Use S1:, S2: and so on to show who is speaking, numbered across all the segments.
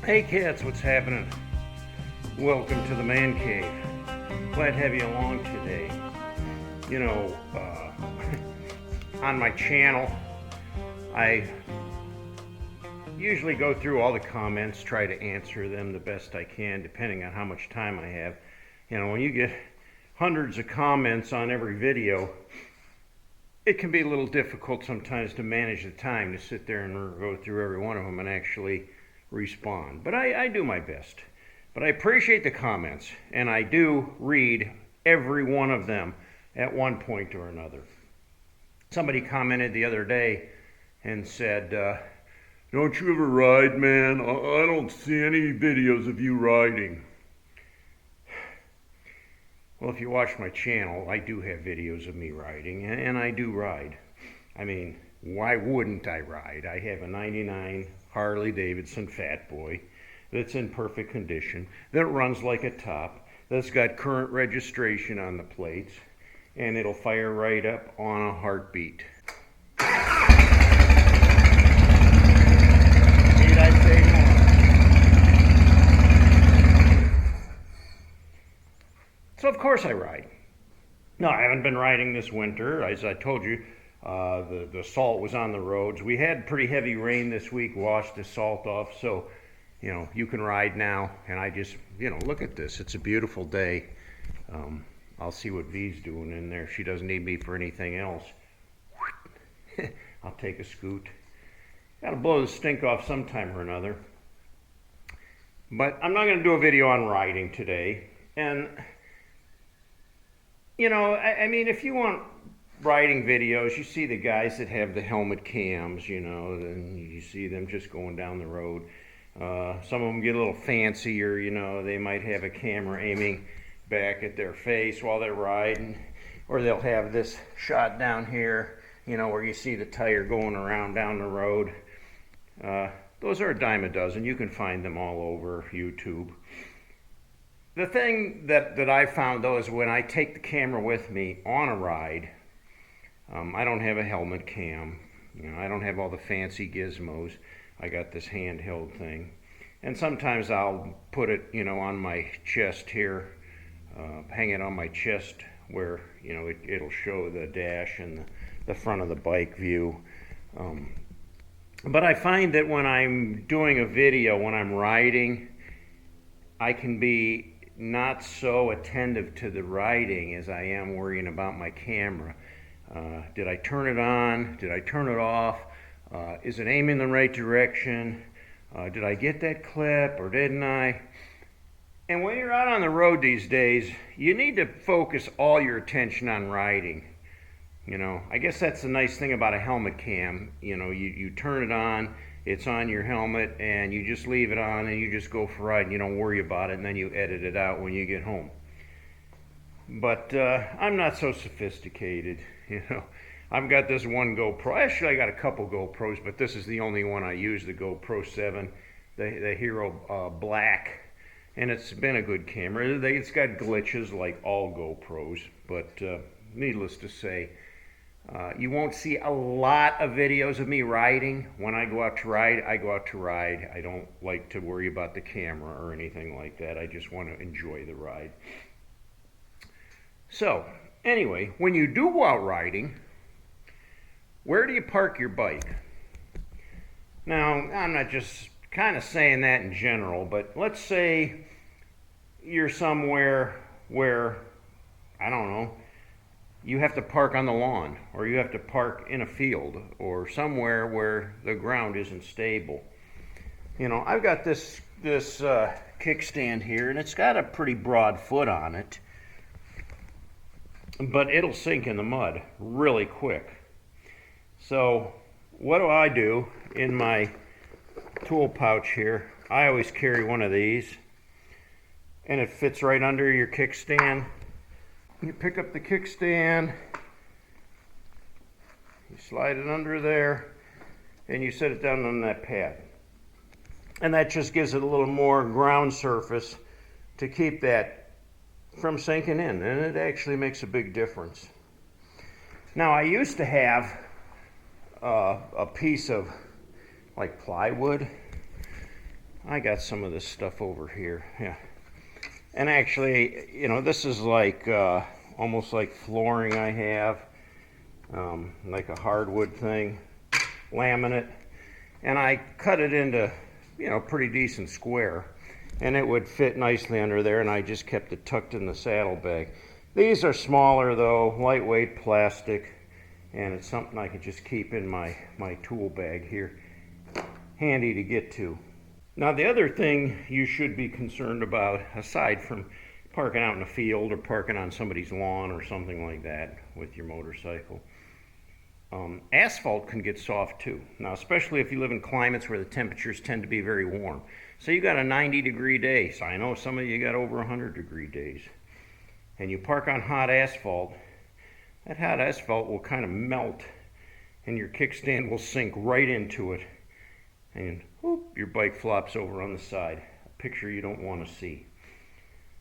S1: Hey cats, what's happening? Welcome to the man cave. Glad to have you along today. You know, on my channel, I usually go through all the comments, try to answer them the best I can, depending on how much time I have. You know, when you get hundreds of comments on every video, it can be a little difficult sometimes to manage the time to sit there and go through every one of them and actually respond. But I do my best. But I appreciate the comments, and I do read every one of them at one point or another. Somebody commented the other day and said, don't you ever ride, man? I don't see any videos of you riding. Well, if you watch my channel, I do have videos of me riding, and I do ride. I mean, why wouldn't I ride? I have a 99 Harley Davidson Fat Boy that's in perfect condition, that runs like a top, that's got current registration on the plates, and it'll fire right up on a heartbeat. Need I say more? So of course I ride. No, I haven't been riding this winter. As I told you, the salt was on the roads. We had pretty heavy rain this week, washed the salt off, so you know, you can ride now. And I just, you know, look at this. It's a beautiful day. I'll see what V's doing in there. She doesn't need me for anything else. I'll take a scoot. Got to blow the stink off sometime or another. But I'm not going to do a video on riding today. And, you know, I mean, if you want riding videos, you see the guys that have the helmet cams, you know, and you see them just going down the road. Some of them get a little fancier, you know, they might have a camera aiming back at their face while they're riding, or they'll have this shot down here, you know, where you see the tire going around down the road. Those are a dime a dozen. You can find them all over YouTube. The thing that I found, though, is when I take the camera with me on a ride, I don't have a helmet cam. You know, I don't have all the fancy gizmos. I got this handheld thing. And sometimes I'll put it, you know, on my chest here, hang it on my chest where, you know, it'll show the dash and the front of the bike view. But I find that when I'm doing a video, when I'm riding, I can be not so attentive to the riding as I am worrying about my camera. Did I turn it on? Did I turn it off? Is it aiming the right direction? Did I get that clip or didn't I? And when you're out on the road these days, you need to focus all your attention on riding. You know, I guess that's the nice thing about a helmet cam. You know, you turn it on, it's on your helmet, and you just leave it on and you just go for a ride and you don't worry about it, and then you edit it out when you get home. But I'm not so sophisticated, you know. I've got this one GoPro. Actually, I got a couple GoPros, but this is the only one I use, the GoPro 7, the Hero Black. And it's been a good camera. It's got glitches like all GoPros, but needless to say, you won't see a lot of videos of me riding. When I go out to ride, I go out to ride. I don't like to worry about the camera or anything like that. I just want to enjoy the ride. So, anyway, when you do go out riding, where do you park your bike? Now, I'm not just kind of saying that in general, but let's say you're somewhere where, I don't know, you have to park on the lawn, or you have to park in a field, or somewhere where the ground isn't stable. You know, I've got this kickstand here, and it's got a pretty broad foot on it, but it'll sink in the mud really quick. So what do? In my tool pouch here, I always carry one of these, and it fits right under your kickstand. You pick up the kickstand, you slide it under there, and you set it down on that pad. And that just gives it a little more ground surface to keep that from sinking in, and it actually makes a big difference. Now, I used to have a piece of like plywood I got some of this stuff over here. Yeah. And actually, you know, this is like almost like flooring I have, like a hardwood thing, laminate. And I cut it into, you know, pretty decent square. And it would fit nicely under there, and I just kept it tucked in the saddlebag. These are smaller though, lightweight plastic, and it's something I could just keep in my tool bag here. Handy to get to. Now the other thing you should be concerned about, aside from parking out in a field or parking on somebody's lawn or something like that with your motorcycle, asphalt can get soft too. Now, especially if you live in climates where the temperatures tend to be very warm. So you got a 90-degree day. So I know some of you got over 100-degree days. And you park on hot asphalt, that hot asphalt will kind of melt and your kickstand will sink right into it. And whoop, your bike flops over on the side. A picture you don't want to see.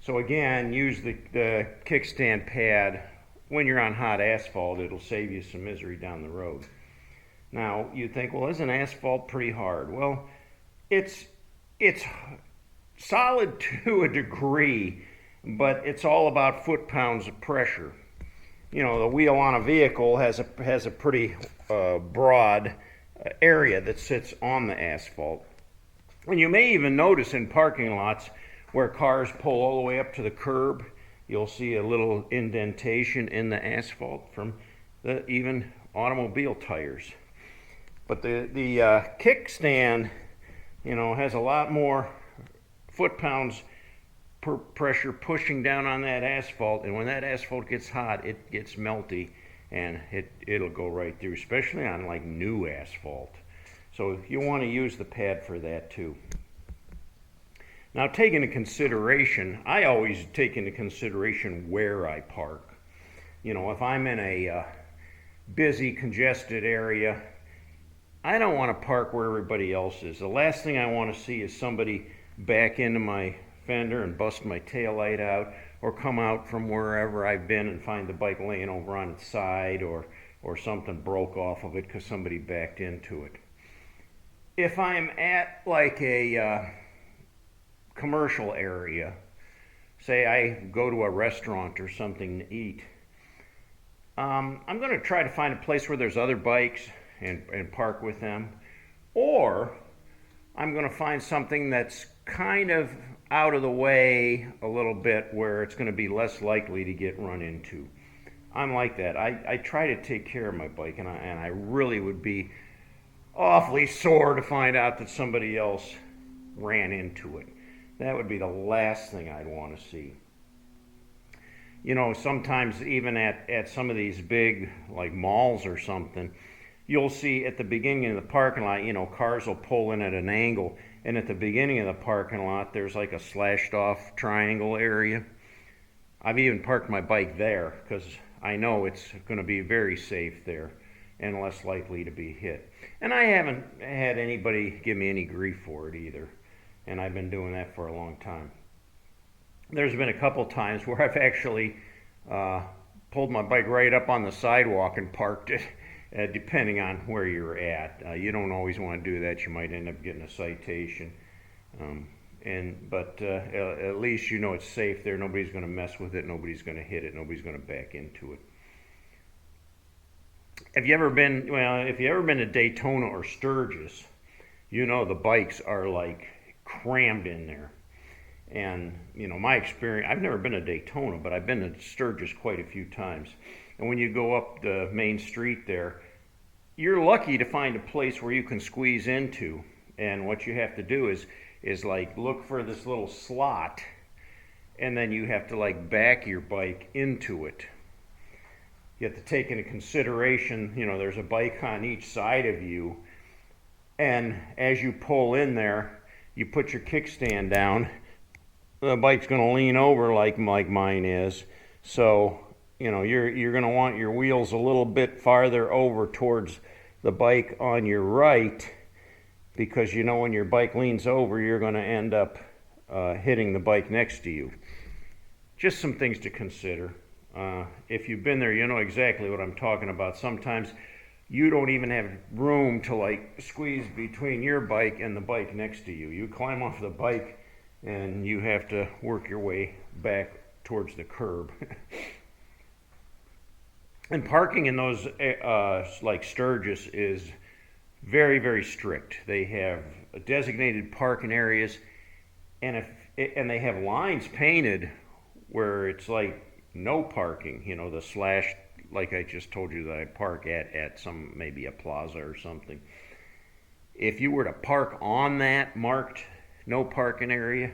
S1: So again, use the kickstand pad when you're on hot asphalt. It'll save you some misery down the road. Now, you think, well, isn't asphalt pretty hard? Well, it's solid to a degree, but it's all about foot-pounds of pressure. You know, the wheel on a vehicle has a pretty broad area that sits on the asphalt. And you may even notice in parking lots where cars pull all the way up to the curb, you'll see a little indentation in the asphalt from the even automobile tires. But the kickstand, you know, has a lot more foot-pounds per pressure pushing down on that asphalt, and when that asphalt gets hot, it gets melty, and it'll go right through, especially on like new asphalt. So you want to use the pad for that too. Now, take into consideration, I always take into consideration where I park. You know, if I'm in a busy, congested area, I don't want to park where everybody else is. The last thing I want to see is somebody back into my fender and bust my taillight out, or come out from wherever I've been and find the bike laying over on its side, or something broke off of it because somebody backed into it. If I'm at like a commercial area, say I go to a restaurant or something to eat, I'm going to try to find a place where there's other bikes and park with them, or I'm going to find something that's kind of out of the way a little bit where it's going to be less likely to get run into. I'm like that. I try to take care of my bike, and I really would be awfully sore to find out that somebody else ran into it. That would be the last thing I'd want to see. You know, sometimes even at some of these big, like malls or something, you'll see at the beginning of the parking lot, you know, cars will pull in at an angle, and at the beginning of the parking lot, there's like a slashed off triangle area. I've even parked my bike there because I know it's going to be very safe there and less likely to be hit. And I haven't had anybody give me any grief for it either. And I've been doing that for a long time. There's been a couple times where I've actually pulled my bike right up on the sidewalk and parked it, depending on where you're at. You don't always want to do that. You might end up getting a citation. But at least you know it's safe there. Nobody's going to mess with it. Nobody's going to hit it. Nobody's going to back into it. If you ever been to Daytona or Sturgis, you know the bikes are like crammed in there. And, you know, my experience, I've never been to Daytona, but I've been to Sturgis quite a few times. And when you go up the main street there, you're lucky to find a place where you can squeeze into. And what you have to do is like look for this little slot, and then you have to like back your bike into it. You have to take into consideration, you know, there's a bike on each side of you. And as you pull in there, you put your kickstand down, the bike's going to lean over like mine is. So, you know, you're going to want your wheels a little bit farther over towards the bike on your right, because you know when your bike leans over, you're going to end up hitting the bike next to you. Just some things to consider. If you've been there, you know exactly what I'm talking about. Sometimes you don't even have room to like squeeze between your bike and the bike next to you. You climb off the bike and you have to work your way back towards the curb. And parking in those like Sturgis is very, very strict. They have designated parking areas, and they have lines painted where it's like no parking. You know, the slash, like I just told you that I park at some, maybe a plaza or something. If you were to park on that marked no parking area,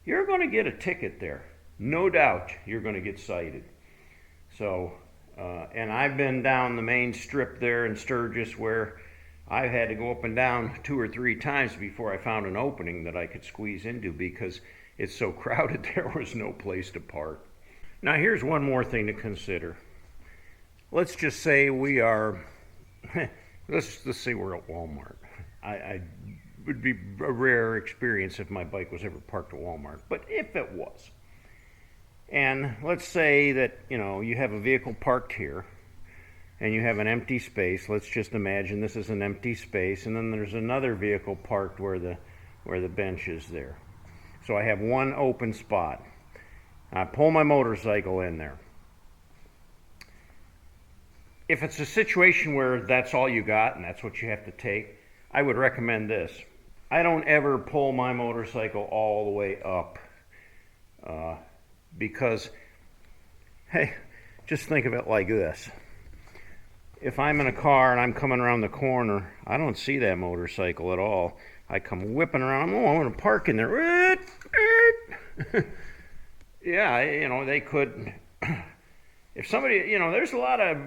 S1: you're going to get a ticket there. No doubt you're going to get cited. So, and I've been down the main strip there in Sturgis where I had to go up and down 2 or 3 times before I found an opening that I could squeeze into because it's so crowded there was no place to park. Now here's one more thing to consider. Let's just say we are, let's say we're at Walmart. I would be a rare experience if my bike was ever parked at Walmart, but if it was, and let's say that, you know, you have a vehicle parked here and you have an empty space. Let's just imagine this is an empty space, and then there's another vehicle parked where the bench is there. So I have one open spot. I pull my motorcycle in there. If it's a situation where that's all you got and that's what you have to take, I would recommend this. I don't ever pull my motorcycle all the way up because, hey, just think of it like this. If I'm in a car and I'm coming around the corner, I don't see that motorcycle at all. I come whipping around. Oh, I'm going to park in there. Yeah, you know, they could. If somebody, you know, there's a lot of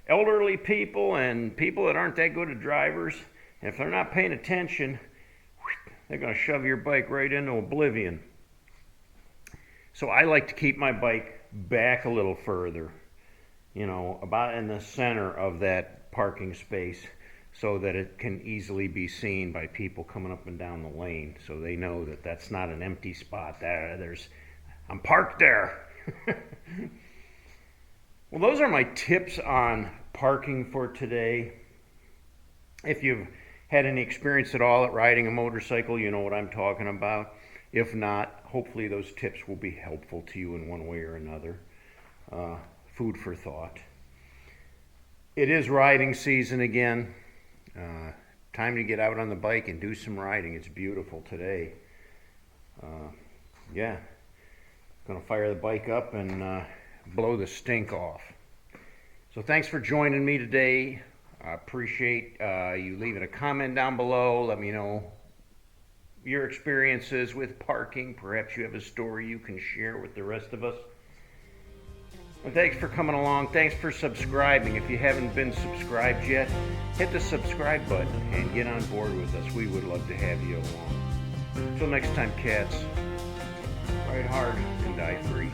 S1: elderly people and people that aren't that good at drivers. And if they're not paying attention, they're going to shove your bike right into oblivion. So I like to keep my bike back a little further, you know, about in the center of that parking space so that it can easily be seen by people coming up and down the lane, so they know that that's not an empty spot. I'm parked there. Well, those are my tips on parking for today. If you've had any experience at all at riding a motorcycle, you know what I'm talking about. If not, hopefully those tips will be helpful to you in one way or another. Food for thought. It is riding season again. Time to get out on the bike and do some riding. It's beautiful today. Yeah, gonna fire the bike up and blow the stink off. So thanks for joining me today. I appreciate you leaving a comment down below. Let me know your experiences with parking. Perhaps you have a story you can share with the rest of us. And thanks for coming along. Thanks for subscribing. If you haven't been subscribed yet, hit the subscribe button and get on board with us. We would love to have you along. Until next time, cats, ride hard and die free.